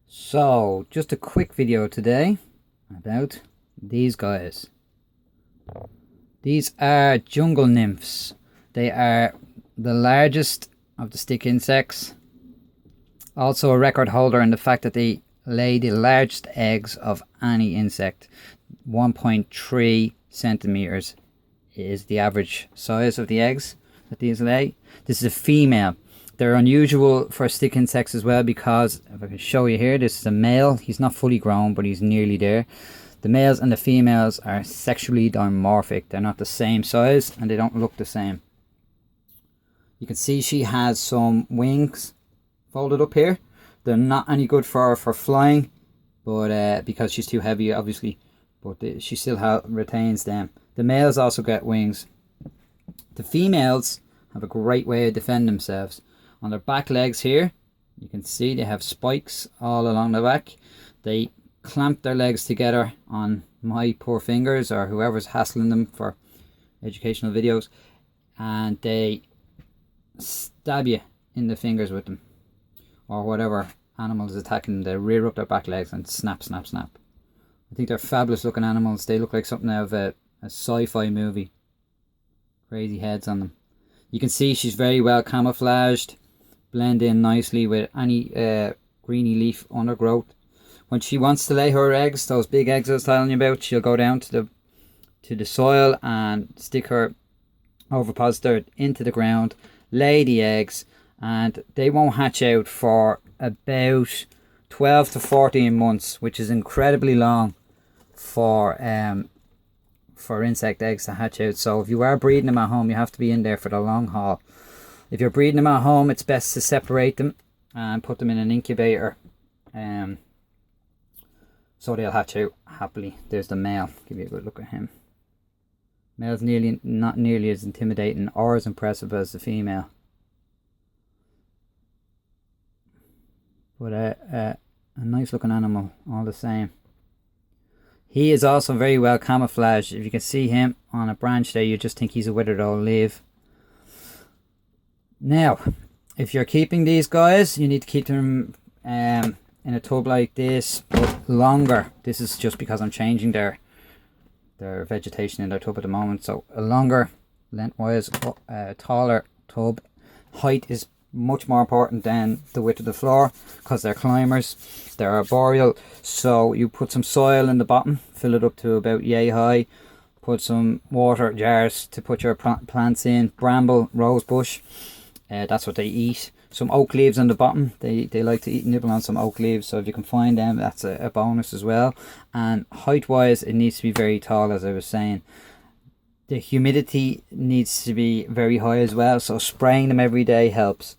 So, just a quick video today about these guys. These are jungle nymphs. They are the largest of the stick insects. Also a record holder in the fact that they lay the largest eggs of any insect. 1.3 centimeters is the average size of the eggs that these lay. This is a female. They're unusual for stick insects as well because, if I can show you here, this is a male. He's not fully grown, but he's nearly there. The males and the females are sexually dimorphic. They're not the same size and they don't look the same. You can see she has some wings folded up here. They're not any good for flying, but because she's too heavy, obviously. But she still retains them. The males also get wings. The females have a great way to defend themselves. On their back legs here, you can see they have spikes all along the back. They clamp their legs together on my poor fingers or whoever's hassling them for educational videos, and they stab you in the fingers with them, or whatever animal is attacking them. They rear up their back legs and snap, snap, snap. I think they're fabulous looking animals. They look like something out of a sci-fi movie. Crazy heads on them. You can see she's very well camouflaged, blend in nicely with any greeny leaf undergrowth. When she wants to lay her eggs, those big eggs I was telling you about, she'll go down to the soil and stick her ovipositor into the ground, lay the eggs, and they won't hatch out for about 12 to 14 months, which is incredibly long for insect eggs to hatch out. So if you are breeding them at home, you have to be in there for the long haul. If you're breeding them at home, it's best to separate them and put them in an incubator, so they'll hatch out happily. There's the male. Give you a good look at him. Male's not nearly as intimidating or as impressive as the female, but a nice looking animal all the same. He is also very well camouflaged. If you can see him on a branch there, you just think he's a withered old leaf. Now, if you're keeping these guys, you need to keep them in a tub like this, but longer. This is just because I'm changing their vegetation in their tub at the moment. So a longer, lengthwise, taller tub. Height is much more important than the width of the floor because they're climbers, they're arboreal. So you put some soil in the bottom, fill it up to about yay high, put some water jars to put your plants in, bramble, rose bush, that's what they eat. Some oak leaves on the bottom, they like to nibble on some oak leaves, so if you can find them, that's a bonus as well. And height wise, it needs to be very tall, as I was saying. The humidity needs to be very high as well, so spraying them every day helps,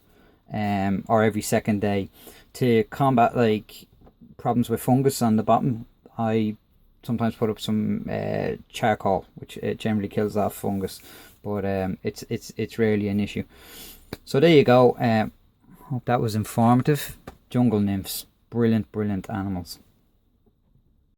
or every second day. To combat like problems with fungus on the bottom, I sometimes put up some charcoal, which generally kills off fungus, but it's rarely an issue. So there you go. Hope that was informative. Jungle nymphs, brilliant animals.